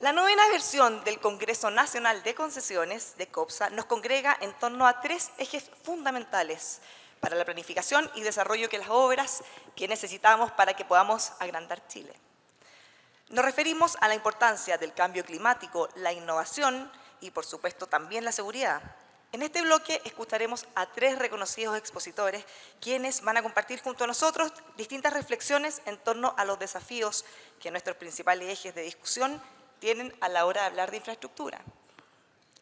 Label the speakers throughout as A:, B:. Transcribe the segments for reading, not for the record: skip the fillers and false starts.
A: La novena versión del Congreso Nacional de Concesiones de COPSA nos congrega en torno a tres ejes fundamentales para la planificación y desarrollo de las obras que necesitamos para que podamos agrandar Chile. Nos referimos a la importancia del cambio climático, la innovación y, por supuesto, también la seguridad. En este bloque escucharemos a tres reconocidos expositores, quienes van a compartir junto a nosotros distintas reflexiones en torno a los desafíos que nuestros principales ejes de discusión tienen a la hora de hablar de infraestructura.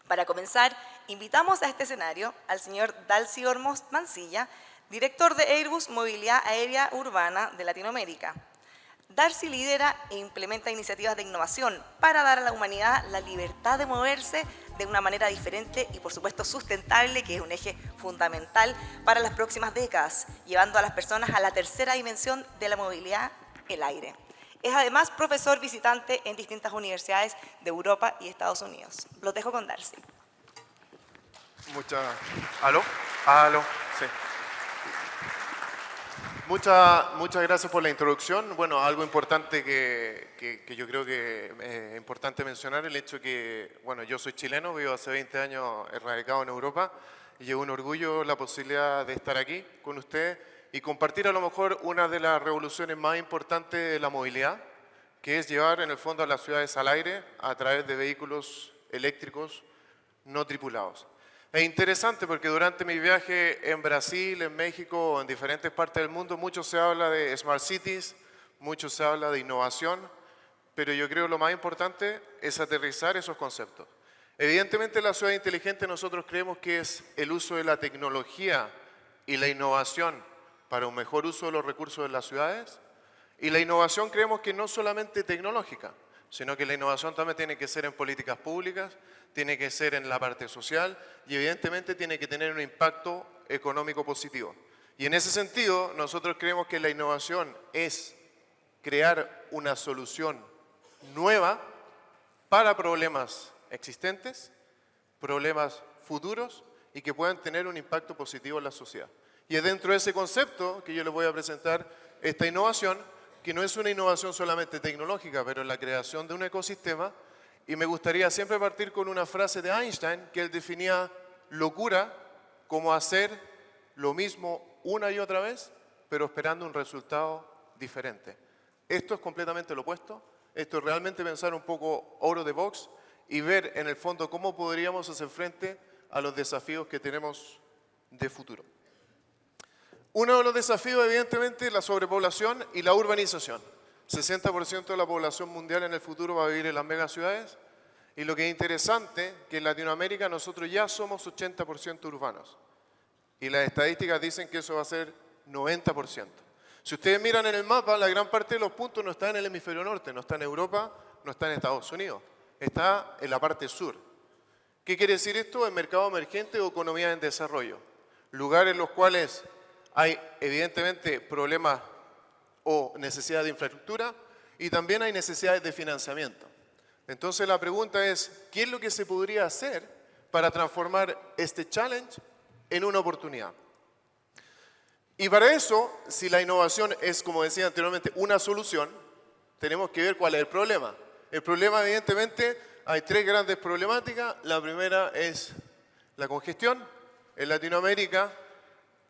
A: Para comenzar, invitamos a este escenario al señor Dalcy Ormos Mancilla, director de Airbus Movilidad Aérea Urbana de Latinoamérica. Darcy lidera e implementa iniciativas de innovación para dar a la humanidad la libertad de moverse de una manera diferente y, por supuesto, sustentable, que es un eje fundamental para las próximas décadas, llevando a las personas a la tercera dimensión de la movilidad, el aire. Es además profesor visitante en distintas universidades de Europa y Estados Unidos. Los dejo con Darcy.
B: ¿Aló? ¿Aló? Sí. Muchas gracias por la introducción. Bueno, algo importante que yo creo que es importante mencionar, el hecho que, bueno, yo soy chileno, vivo hace 20 años radicado en Europa y llevo un orgullo la posibilidad de estar aquí con ustedes y compartir a lo mejor una de las revoluciones más importantes de la movilidad, que es llevar en el fondo a las ciudades al aire a través de vehículos eléctricos no tripulados. Es interesante porque durante mi viaje en Brasil, en México o en diferentes partes del mundo, mucho se habla de Smart Cities, mucho se habla de innovación, pero yo creo que lo más importante es aterrizar esos conceptos. Evidentemente la ciudad inteligente nosotros creemos que es el uso de la tecnología y la innovación para un mejor uso de los recursos de las ciudades, y la innovación creemos que no solamente tecnológica, sino que la innovación también tiene que ser en políticas públicas, tiene que ser en la parte social y evidentemente tiene que tener un impacto económico positivo. Y en ese sentido, nosotros creemos que la innovación es crear una solución nueva para problemas existentes, problemas futuros y que puedan tener un impacto positivo en la sociedad. Y es dentro de ese concepto que yo les voy a presentar esta innovación, que no es una innovación solamente tecnológica, pero en la creación de un ecosistema. Y me gustaría siempre partir con una frase de Einstein, que él definía locura como hacer lo mismo una y otra vez, pero esperando un resultado diferente. Esto es completamente lo opuesto. Esto es realmente pensar un poco out of the box y ver en el fondo cómo podríamos hacer frente a los desafíos que tenemos de futuro. Uno de los desafíos, evidentemente, es la sobrepoblación y la urbanización. 60% de la población mundial en el futuro va a vivir en las megaciudades. Y lo que es interesante, que en Latinoamérica nosotros ya somos 80% urbanos. Y las estadísticas dicen que eso va a ser 90%. Si ustedes miran en el mapa, la gran parte de los puntos no está en el hemisferio norte, no está en Europa, no está en Estados Unidos. Está en la parte sur. ¿Qué quiere decir esto? En mercado emergente o economía en desarrollo. Lugares en los cuales hay evidentemente problemas o necesidad de infraestructura y también hay necesidades de financiamiento. Entonces la pregunta es, ¿qué es lo que se podría hacer para transformar este challenge en una oportunidad? Y para eso, si la innovación es, como decía anteriormente, una solución, tenemos que ver cuál es el problema. El problema, evidentemente, hay tres grandes problemáticas. La primera es la congestión. En Latinoamérica,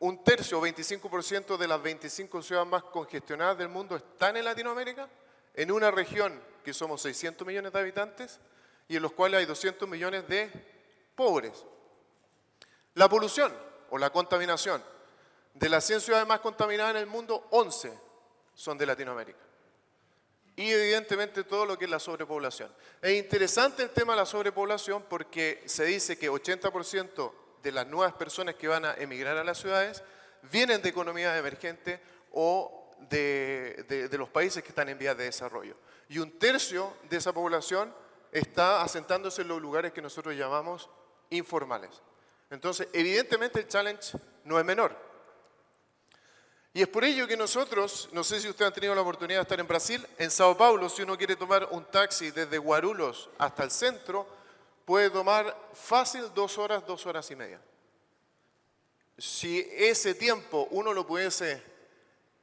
B: un tercio o 25% de las 25 ciudades más congestionadas del mundo están en Latinoamérica, en una región que somos 600 millones de habitantes y en los cuales hay 200 millones de pobres. La polución o la contaminación. De las 100 ciudades más contaminadas en el mundo, 11 son de Latinoamérica. Y evidentemente todo lo que es la sobrepoblación. Es interesante el tema de la sobrepoblación porque se dice que 80% de las nuevas personas que van a emigrar a las ciudades vienen de economías emergentes o de los países que están en vías de desarrollo. Y un tercio de esa población está asentándose en los lugares que nosotros llamamos informales. Entonces, evidentemente el challenge no es menor. Y es por ello que nosotros, no sé si ustedes han tenido la oportunidad de estar en Brasil, en Sao Paulo, si uno quiere tomar un taxi desde Guarulhos hasta el centro, puede tomar fácil 2 horas, 2 horas y media. Si ese tiempo uno lo pudiese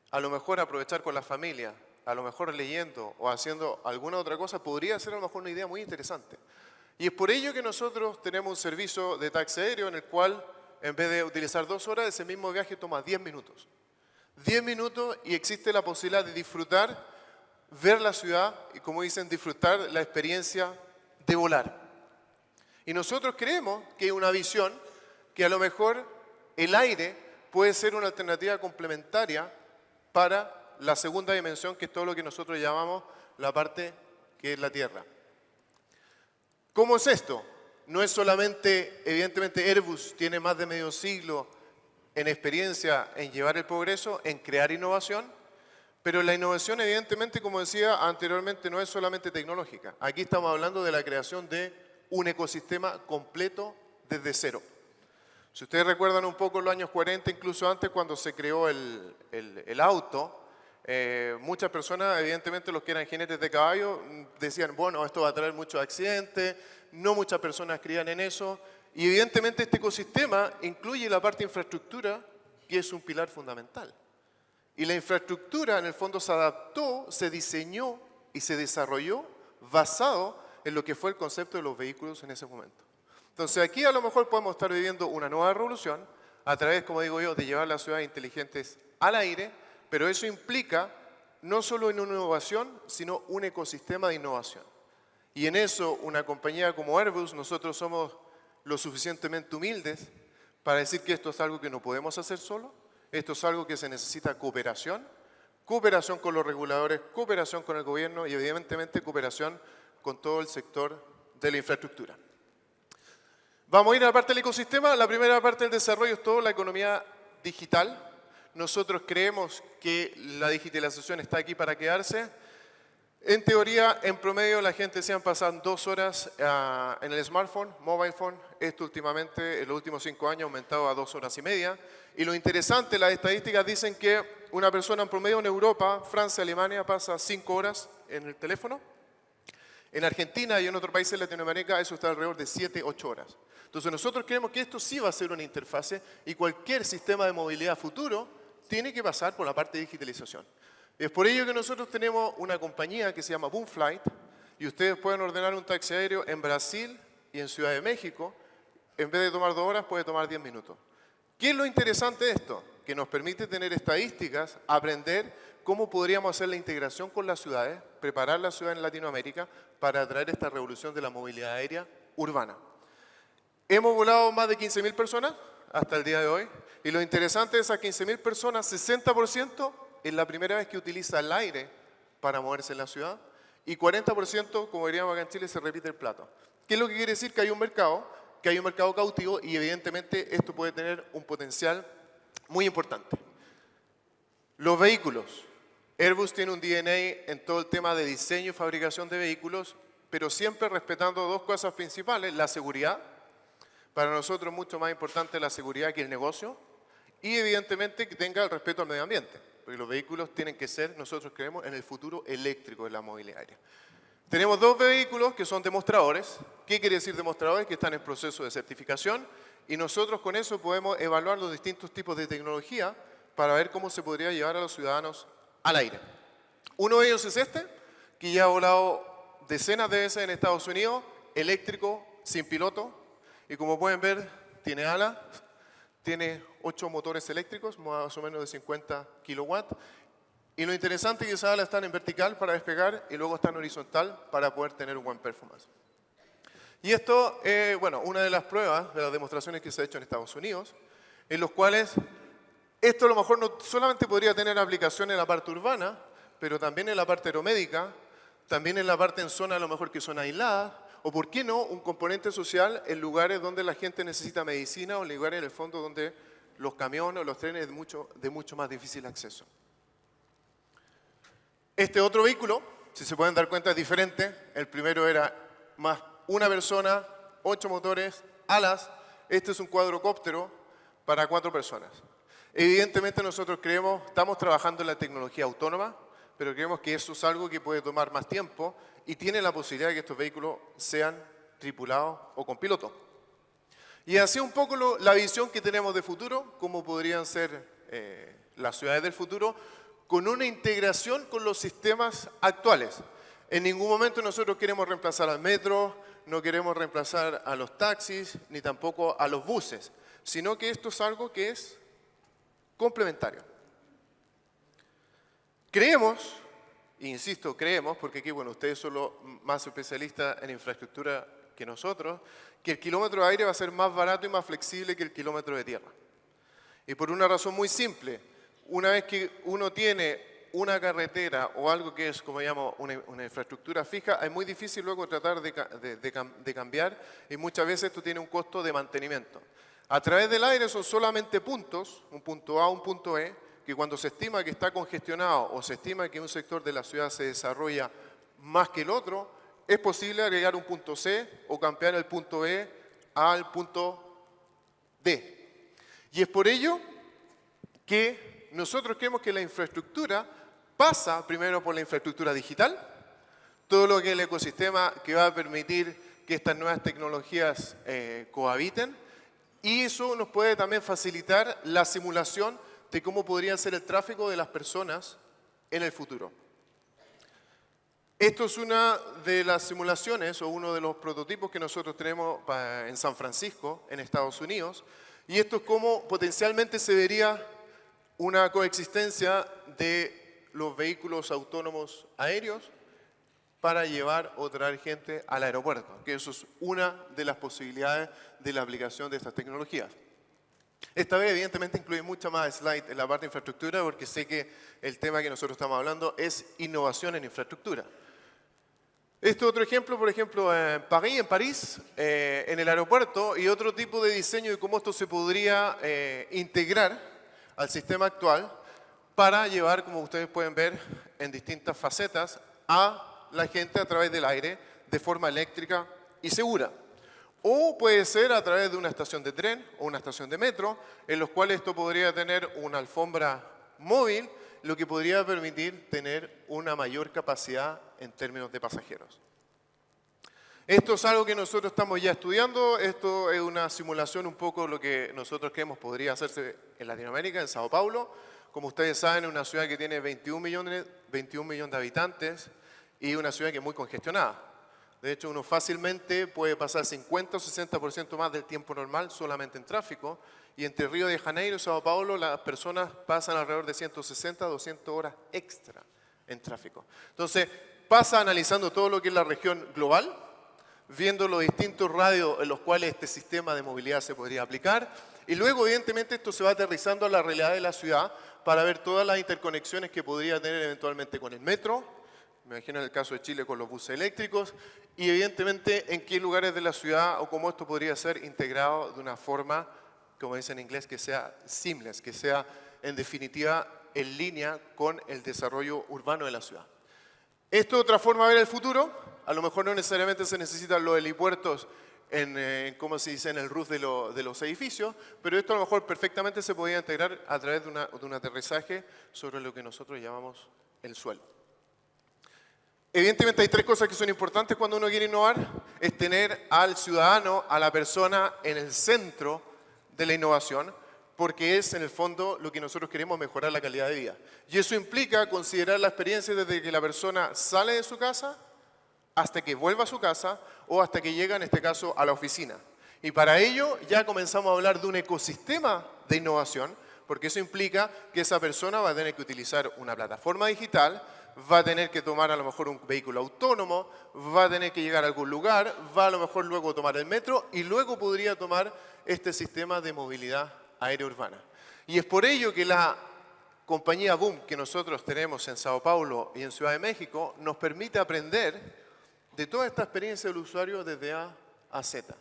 B: a lo mejor aprovechar con la familia, a lo mejor leyendo o haciendo alguna otra cosa, podría ser a lo mejor una idea muy interesante. Y es por ello que nosotros tenemos un servicio de taxi aéreo en el cual, en vez de utilizar 2 horas, ese mismo viaje toma 10 minutos. 10 minutos y existe la posibilidad de disfrutar, ver la ciudad y, como dicen, disfrutar la experiencia de volar. Y nosotros creemos que hay una visión que a lo mejor el aire puede ser una alternativa complementaria para la segunda dimensión, que es todo lo que nosotros llamamos la parte que es la Tierra. ¿Cómo es esto? No es solamente, evidentemente Airbus tiene más de medio siglo en experiencia en llevar el progreso, en crear innovación, pero la innovación evidentemente, como decía anteriormente, no es solamente tecnológica. Aquí estamos hablando de la creación de un ecosistema completo desde cero. Si ustedes recuerdan un poco los años 40, incluso antes cuando se creó el auto, muchas personas, evidentemente los que eran jinetes de caballo, decían, bueno, esto va a traer muchos accidentes, no muchas personas creían en eso, y evidentemente este ecosistema incluye la parte de infraestructura, que es un pilar fundamental. Y la infraestructura en el fondo se adaptó, se diseñó y se desarrolló basado en lo que fue el concepto de los vehículos en ese momento. Entonces aquí a lo mejor podemos estar viviendo una nueva revolución a través, como digo yo, de llevar las ciudades inteligentes al aire, pero eso implica no solo en una innovación, sino un ecosistema de innovación. Y en eso, una compañía como Airbus, nosotros somos lo suficientemente humildes para decir que esto es algo que no podemos hacer solo, esto es algo que se necesita cooperación, cooperación con los reguladores, cooperación con el gobierno y evidentemente cooperación con todo el sector de la infraestructura. Vamos a ir a la parte del ecosistema. La primera parte del desarrollo es toda la economía digital. Nosotros creemos que la digitalización está aquí para quedarse. En teoría, en promedio, la gente se han pasado 2 horas en el smartphone, mobile phone. Esto últimamente, en los últimos 5 años, ha aumentado a 2 horas y media. Y lo interesante, las estadísticas dicen que una persona en promedio en Europa, Francia, Alemania, pasa 5 horas en el teléfono. En Argentina y en otros países de Latinoamérica eso está alrededor de 7, 8 horas. Entonces nosotros creemos que esto sí va a ser una interfase y cualquier sistema de movilidad futuro tiene que pasar por la parte de digitalización. Es por ello que nosotros tenemos una compañía que se llama Boomflight y ustedes pueden ordenar un taxi aéreo en Brasil y en Ciudad de México. En vez de tomar 2 horas, puede tomar 10 minutos. ¿Qué es lo interesante de esto? Que nos permite tener estadísticas, aprender cómo podríamos hacer la integración con las ciudades, preparar la ciudad en Latinoamérica para atraer esta revolución de la movilidad aérea urbana. Hemos volado más de 15.000 personas hasta el día de hoy y lo interesante de esas 15.000 personas, 60% es la primera vez que utiliza el aire para moverse en la ciudad y 40%, como diríamos acá en Chile, se repite el plato. ¿Qué es lo que quiere decir? Que hay un mercado cautivo y evidentemente esto puede tener un potencial muy importante. Los vehículos. Airbus tiene un DNA en todo el tema de diseño y fabricación de vehículos, pero siempre respetando 2 cosas principales, la seguridad. Para nosotros mucho más importante la seguridad que el negocio y evidentemente que tenga el respeto al medio ambiente, porque los vehículos tienen que ser, nosotros creemos, en el futuro eléctrico de la movilidad aérea. Tenemos 2 vehículos que son demostradores. ¿Qué quiere decir demostradores? Que están en proceso de certificación y nosotros con eso podemos evaluar los distintos tipos de tecnología para ver cómo se podría llevar a los ciudadanos al aire. Uno de ellos es este, que ya ha volado decenas de veces en Estados Unidos, eléctrico, sin piloto, y como pueden ver, tiene alas, tiene 8 motores eléctricos, más o menos de 50 kilowatts, y lo interesante es que esas alas están en vertical para despegar y luego están en horizontal para poder tener un buen performance. Y esto es, una de las pruebas, de las demostraciones que se ha hecho en Estados Unidos, en los cuales esto a lo mejor no solamente podría tener aplicación en la parte urbana, pero también en la parte aeromédica, también en la parte en zonas a lo mejor que son aisladas, o por qué no, un componente social en lugares donde la gente necesita medicina o en lugares en el fondo donde los camiones o los trenes de mucho más difícil acceso. Este otro vehículo, si se pueden dar cuenta, es diferente. El primero era más una persona, 8 motores, alas. Este es un cuadrocóptero para 4 personas. Evidentemente nosotros creemos, estamos trabajando en la tecnología autónoma, pero creemos que eso es algo que puede tomar más tiempo y tiene la posibilidad de que estos vehículos sean tripulados o con piloto. Y así un poco la visión que tenemos de futuro, cómo podrían ser las ciudades del futuro, con una integración con los sistemas actuales. En ningún momento nosotros queremos reemplazar al metro, no queremos reemplazar a los taxis, ni tampoco a los buses, sino que esto es algo que es complementario. Creemos, e insisto, creemos, porque aquí, bueno, ustedes son los más especialistas en infraestructura que nosotros, que el kilómetro de aire va a ser más barato y más flexible que el kilómetro de tierra. Y por una razón muy simple, una vez que uno tiene una carretera o algo que es, como llamo, una infraestructura fija, es muy difícil luego tratar de cambiar y muchas veces esto tiene un costo de mantenimiento. A través del aire son solamente puntos, un punto A, un punto E, que cuando se estima que está congestionado o se estima que un sector de la ciudad se desarrolla más que el otro, es posible agregar un punto C o cambiar el punto E al punto D. Y es por ello que nosotros creemos que la infraestructura pasa primero por la infraestructura digital, todo lo que es el ecosistema que va a permitir que estas nuevas tecnologías cohabiten, y eso nos puede también facilitar la simulación de cómo podría ser el tráfico de las personas en el futuro. Esto es una de las simulaciones o uno de los prototipos que nosotros tenemos en San Francisco, en Estados Unidos, y esto es cómo potencialmente se vería una coexistencia de los vehículos autónomos aéreos para llevar o traer gente al aeropuerto, que eso es una de las posibilidades de la aplicación de estas tecnologías. Esta vez, evidentemente, incluye mucha más slide en la parte de infraestructura, porque sé que el tema que nosotros estamos hablando es innovación en infraestructura. Este otro ejemplo, por ejemplo, en París, en el aeropuerto, y otro tipo de diseño de cómo esto se podría integrar al sistema actual para llevar, como ustedes pueden ver, en distintas facetas, a la gente a través del aire de forma eléctrica y segura. O puede ser a través de una estación de tren o una estación de metro, en los cuales esto podría tener una alfombra móvil, lo que podría permitir tener una mayor capacidad en términos de pasajeros. Esto es algo que nosotros estamos ya estudiando, esto es una simulación un poco lo que nosotros creemos podría hacerse en Latinoamérica, en Sao Paulo. Como ustedes saben, es una ciudad que tiene 21 millones de habitantes y una ciudad que es muy congestionada. De hecho, uno fácilmente puede pasar 50 o 60% más del tiempo normal solamente en tráfico, y entre Río de Janeiro y Sao Paulo las personas pasan alrededor de 160 a 200 horas extra en tráfico. Entonces, pasa analizando todo lo que es la región global, viendo los distintos radios en los cuales este sistema de movilidad se podría aplicar, y luego, evidentemente, esto se va aterrizando a la realidad de la ciudad para ver todas las interconexiones que podría tener eventualmente con el metro, me imagino en el caso de Chile con los buses eléctricos, y evidentemente en qué lugares de la ciudad o cómo esto podría ser integrado de una forma, como dice en inglés, que sea seamless, que sea en definitiva en línea con el desarrollo urbano de la ciudad. Esto es otra forma de ver el futuro. A lo mejor no necesariamente se necesitan los helipuertos en ¿cómo se dice?, en el roof de los edificios, pero esto a lo mejor perfectamente se podría integrar a través de un aterrizaje sobre lo que nosotros llamamos el suelo. Evidentemente hay tres cosas que son importantes cuando uno quiere innovar, es tener al ciudadano, a la persona en el centro de la innovación, porque es en el fondo lo que nosotros queremos, mejorar la calidad de vida. Y eso implica considerar la experiencia desde que la persona sale de su casa hasta que vuelva a su casa o hasta que llega, en este caso, a la oficina. Y para ello ya comenzamos a hablar de un ecosistema de innovación, porque eso implica que esa persona va a tener que utilizar una plataforma digital, va a tener que tomar a lo mejor un vehículo autónomo, va a tener que llegar a algún lugar, va a lo mejor luego tomar el metro y luego podría tomar este sistema de movilidad aérea urbana. Y es por ello que la compañía Boom que nosotros tenemos en Sao Paulo y en Ciudad de México nos permite aprender de toda esta experiencia del usuario desde A a Z.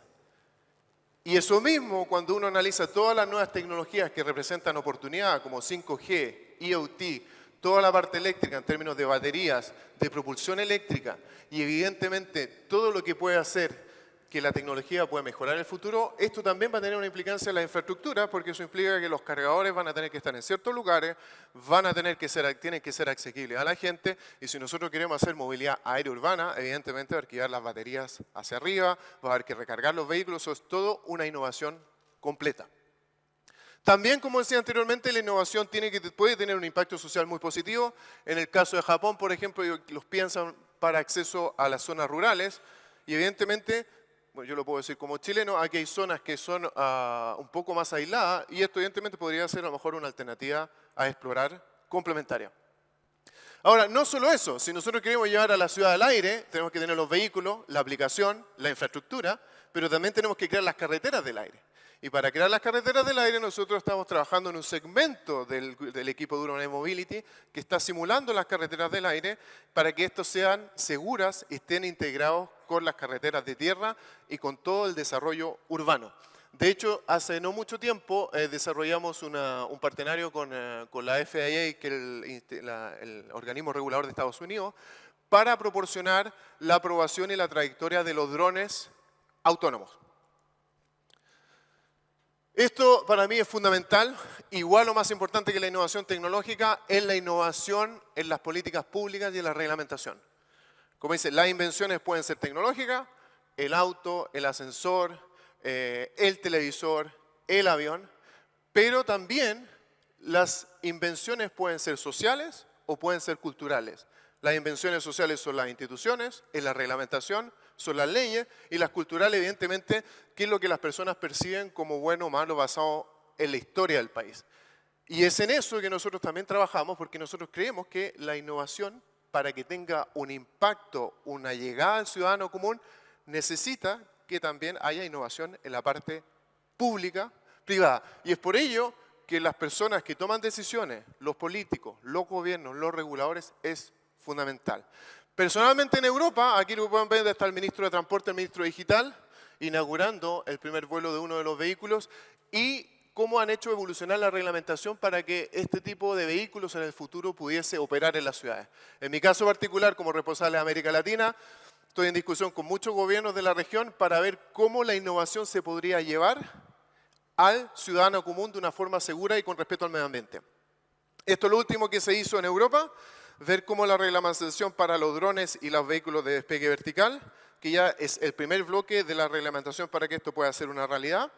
B: Y eso mismo, cuando uno analiza todas las nuevas tecnologías que representan oportunidad, como 5G, IoT, toda la parte eléctrica en términos de baterías, de propulsión eléctrica, y evidentemente todo lo que puede hacer que la tecnología pueda mejorar el futuro, esto también va a tener una implicancia en la infraestructura, porque eso implica que los cargadores van a tener que estar en ciertos lugares, tienen que ser asequibles a la gente, y si nosotros queremos hacer movilidad aérea urbana, evidentemente va a haber que llevar las baterías hacia arriba, va a haber que recargar los vehículos, eso es todo una innovación completa. También, como decía anteriormente, la innovación puede tener un impacto social muy positivo. En el caso de Japón, por ejemplo, los piensan para acceso a las zonas rurales y evidentemente, bueno, yo lo puedo decir como chileno, aquí hay zonas que son un poco más aisladas y esto evidentemente podría ser a lo mejor una alternativa a explorar complementaria. Ahora, no solo eso, si nosotros queremos llevar a la ciudad al aire, tenemos que tener los vehículos, la aplicación, la infraestructura, pero también tenemos que crear las carreteras del aire. Y para crear las carreteras del aire nosotros estamos trabajando en un segmento del equipo de Urban Air Mobility que está simulando las carreteras del aire para que estos sean seguras y estén integrados con las carreteras de tierra y con todo el desarrollo urbano. De hecho, hace no mucho tiempo desarrollamos un partenario con la FAA, que es el organismo regulador de Estados Unidos, para proporcionar la aprobación y la trayectoria de los drones autónomos. Esto para mí es fundamental, igual o más importante que la innovación tecnológica, es la innovación en las políticas públicas y en la reglamentación. Como dice, las invenciones pueden ser tecnológicas, el auto, el ascensor, el televisor, el avión, pero también las invenciones pueden ser sociales o pueden ser culturales. Las invenciones sociales son las instituciones, es la reglamentación, son las leyes, y las culturales, evidentemente, qué es lo que las personas perciben como bueno o malo basado en la historia del país. Y es en eso que nosotros también trabajamos, porque nosotros creemos que la innovación, para que tenga un impacto, una llegada al ciudadano común, necesita que también haya innovación en la parte pública, privada. Y es por ello que las personas que toman decisiones, los políticos, los gobiernos, los reguladores, es fundamental. Personalmente en Europa, aquí lo pueden ver, está el ministro de Transporte, el ministro digital, inaugurando el primer vuelo de uno de los vehículos y cómo han hecho evolucionar la reglamentación para que este tipo de vehículos en el futuro pudiese operar en las ciudades. En mi caso particular, como responsable de América Latina, estoy en discusión con muchos gobiernos de la región para ver cómo la innovación se podría llevar al ciudadano común de una forma segura y con respeto al medio ambiente. Esto es lo último que se hizo en Europa, ver cómo la reglamentación para los drones y los vehículos de despegue vertical, que ya es el primer bloque de la reglamentación para que esto pueda ser una realidad.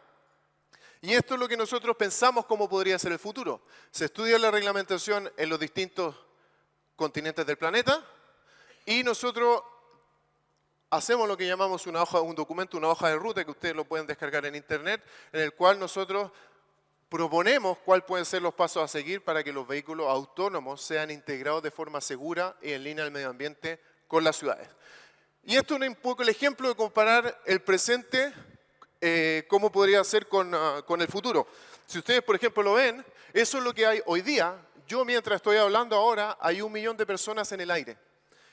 B: Y esto es lo que nosotros pensamos cómo podría ser el futuro. Se estudia la reglamentación en los distintos continentes del planeta y nosotros hacemos lo que llamamos un documento, una hoja de ruta que ustedes lo pueden descargar en internet, en el cual nosotros proponemos cuáles pueden ser los pasos a seguir para que los vehículos autónomos sean integrados de forma segura y en línea al medio ambiente con las ciudades. Y esto es un poco el ejemplo de comparar el presente, cómo podría ser con el futuro. Si ustedes, por ejemplo, lo ven, eso es lo que hay hoy día. Yo, mientras estoy hablando ahora, hay 1 millón de personas en el aire.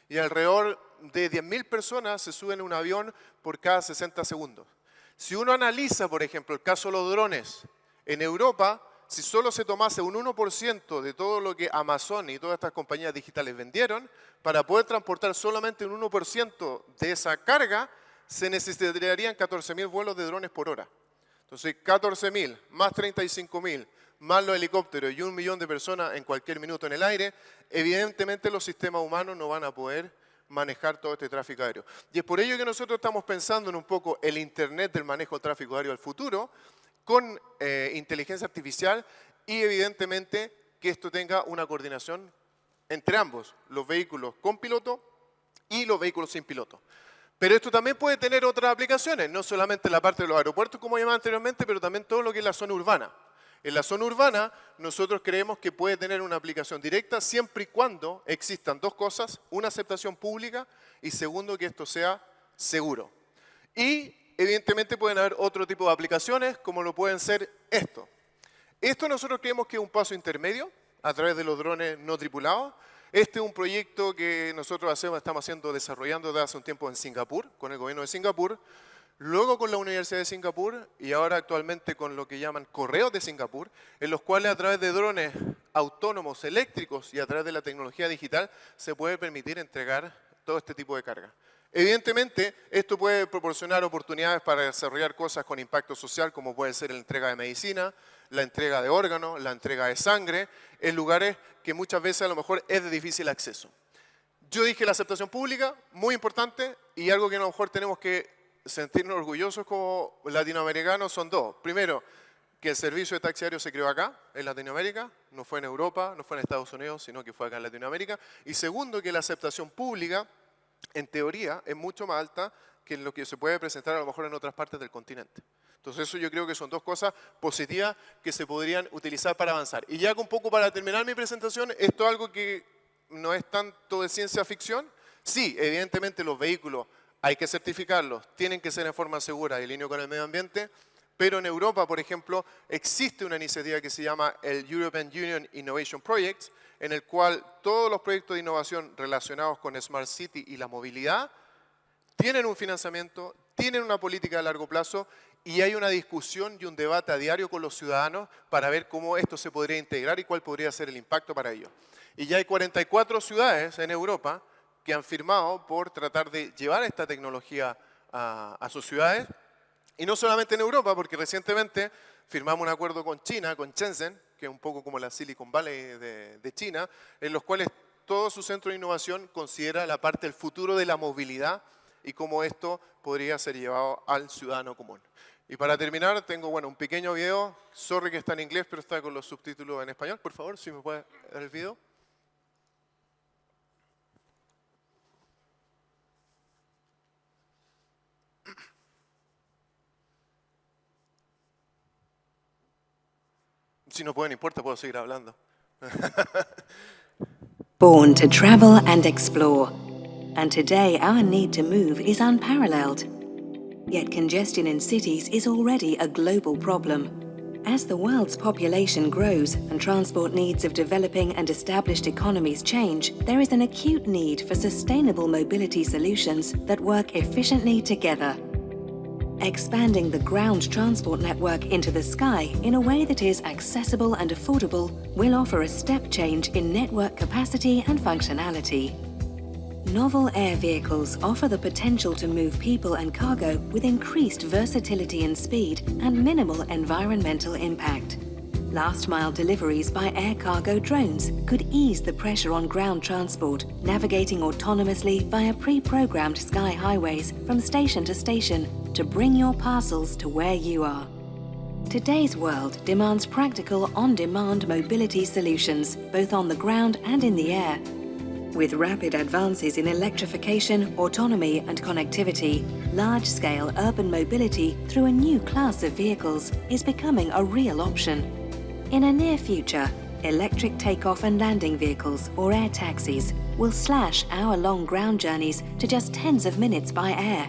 B: Y alrededor de 10.000 personas se suben a un avión por cada 60 segundos. Si uno analiza, por ejemplo, el caso de los drones, en Europa, si solo se tomase un 1% de todo lo que Amazon y todas estas compañías digitales vendieron, para poder transportar solamente un 1% de esa carga, se necesitarían 14.000 vuelos de drones por hora. Entonces, 14.000 más 35.000 más los helicópteros y 1 millón de personas en cualquier minuto en el aire, evidentemente los sistemas humanos no van a poder manejar todo este tráfico aéreo. Y es por ello que nosotros estamos pensando en un poco el Internet del manejo del tráfico aéreo al futuro, con inteligencia artificial y evidentemente que esto tenga una coordinación entre ambos, los vehículos con piloto y los vehículos sin piloto. Pero esto también puede tener otras aplicaciones, no solamente la parte de los aeropuertos, como llamaba anteriormente, pero también todo lo que es la zona urbana. En la zona urbana, nosotros creemos que puede tener una aplicación directa siempre y cuando existan dos cosas: una aceptación pública y segundo, que esto sea seguro. Y evidentemente pueden haber otro tipo de aplicaciones, como lo pueden ser esto. Esto nosotros creemos que es un paso intermedio a través de los drones no tripulados. Este es un proyecto que nosotros estamos desarrollando desde hace un tiempo en Singapur, con el gobierno de Singapur, luego con la Universidad de Singapur y ahora actualmente con lo que llaman Correos de Singapur, en los cuales a través de drones autónomos eléctricos y a través de la tecnología digital se puede permitir entregar todo este tipo de carga. Evidentemente, esto puede proporcionar oportunidades para desarrollar cosas con impacto social, como puede ser la entrega de medicina, la entrega de órganos, la entrega de sangre, en lugares que muchas veces a lo mejor es de difícil acceso. Yo dije la aceptación pública, muy importante, y algo que a lo mejor tenemos que sentirnos orgullosos como latinoamericanos son dos. Primero, que el servicio de taxi aéreo se creó acá, en Latinoamérica, no fue en Europa, no fue en Estados Unidos, sino que fue acá en Latinoamérica. Y segundo, que la aceptación pública, en teoría, es mucho más alta que lo que se puede presentar a lo mejor en otras partes del continente. Entonces eso yo creo que son dos cosas positivas que se podrían utilizar para avanzar. Y ya un poco para terminar mi presentación, esto es algo que no es tanto de ciencia ficción. Sí, evidentemente los vehículos hay que certificarlos, tienen que ser en forma segura y en línea con el medio ambiente, pero en Europa, por ejemplo, existe una iniciativa que se llama el European Union Innovation Project, en el cual todos los proyectos de innovación relacionados con Smart City y la movilidad tienen un financiamiento, tienen una política a largo plazo y hay una discusión y un debate a diario con los ciudadanos para ver cómo esto se podría integrar y cuál podría ser el impacto para ellos. Y ya hay 44 ciudades en Europa que han firmado por tratar de llevar esta tecnología a sus ciudades. Y no solamente en Europa, porque recientemente firmamos un acuerdo con China, con Shenzhen, que es un poco como la Silicon Valley de China, en los cuales todo su centro de innovación considera la parte del futuro de la movilidad y cómo esto podría ser llevado al ciudadano común. Y para terminar, tengo un pequeño video, sorry que está en inglés, pero está con los subtítulos en español. Por favor, si me puede dar el video. Si no puede, no importa, puedo seguir hablando.
C: Born to travel and explore, and today our need to move is unparalleled. Yet congestion in cities is already a global problem. As the world's population grows and transport needs of developing and established economies change, there is an acute need for sustainable mobility solutions that work efficiently together. Expanding the ground transport network into the sky in a way that is accessible and affordable will offer a step change in network capacity and functionality. Novel air vehicles offer the potential to move people and cargo with increased versatility and speed and minimal environmental impact. Last-mile deliveries by air cargo drones could ease the pressure on ground transport, navigating autonomously via pre-programmed sky highways from station to station to bring your parcels to where you are. Today's world demands practical on-demand mobility solutions, both on the ground and in the air. With rapid advances in electrification, autonomy and connectivity, large-scale urban mobility through a new class of vehicles is becoming a real option. In a near future, electric takeoff and landing vehicles, or air taxis, will slash hour-long ground journeys to just tens of minutes by air.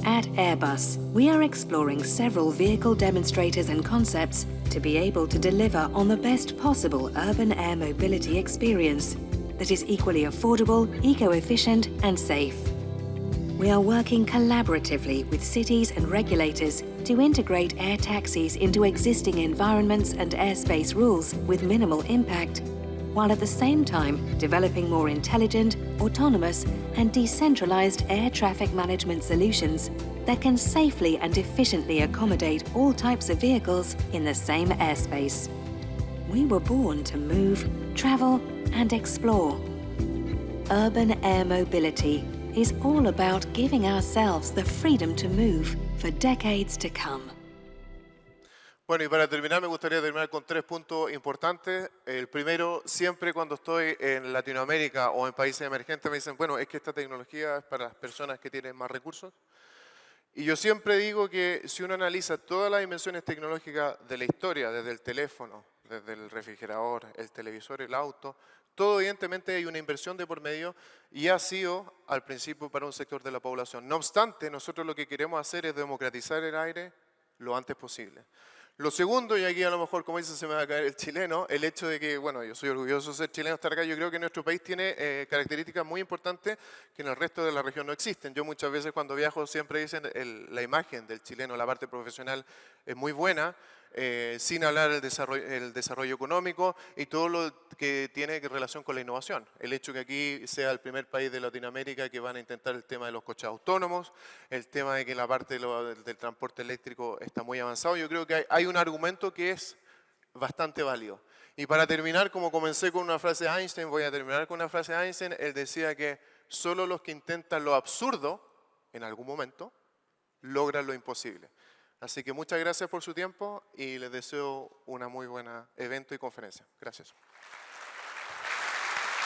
C: At Airbus, we are exploring several vehicle demonstrators and concepts to be able to deliver on the best possible urban air mobility experience that is equally affordable, eco-efficient and safe. We are working collaboratively with cities and regulators to integrate air taxis into existing environments and airspace rules with minimal impact, while at the same time developing more intelligent, autonomous and decentralized air traffic management solutions that can safely and efficiently accommodate all types of vehicles in the same airspace. We were born to move, travel and explore. Urban air mobility is all about giving ourselves the freedom to move for decades to come.
B: Bueno, y para terminar, me gustaría terminar con 3 puntos importantes. El primero, siempre cuando estoy en Latinoamérica o en países emergentes me dicen, bueno, es que esta tecnología es para las personas que tienen más recursos. Y yo siempre digo que si uno analiza todas las dimensiones tecnológicas de la historia, desde el teléfono, desde el refrigerador, el televisor, el auto, todo evidentemente hay una inversión de por medio y ha sido al principio para un sector de la población. No obstante, nosotros lo que queremos hacer es democratizar el aire lo antes posible. Lo segundo, y aquí a lo mejor, como dice, se me va a caer el chileno, el hecho de que, bueno, yo soy orgulloso de ser chileno, estar acá, yo creo que nuestro país tiene características muy importantes que en el resto de la región no existen. Yo muchas veces cuando viajo siempre dicen la imagen del chileno, la parte profesional es muy buena, sin hablar del desarrollo económico y todo lo que tiene relación con la innovación. El hecho que aquí sea el primer país de Latinoamérica que van a intentar el tema de los coches autónomos, el tema de que la parte del transporte eléctrico está muy avanzado, yo creo que hay un argumento que es bastante válido. Y para terminar, como comencé con una frase de Einstein, voy a terminar con una frase de Einstein. Él decía que solo los que intentan lo absurdo, en algún momento, logran lo imposible. Así que muchas gracias por su tiempo y les deseo una muy buena evento y conferencia. Gracias.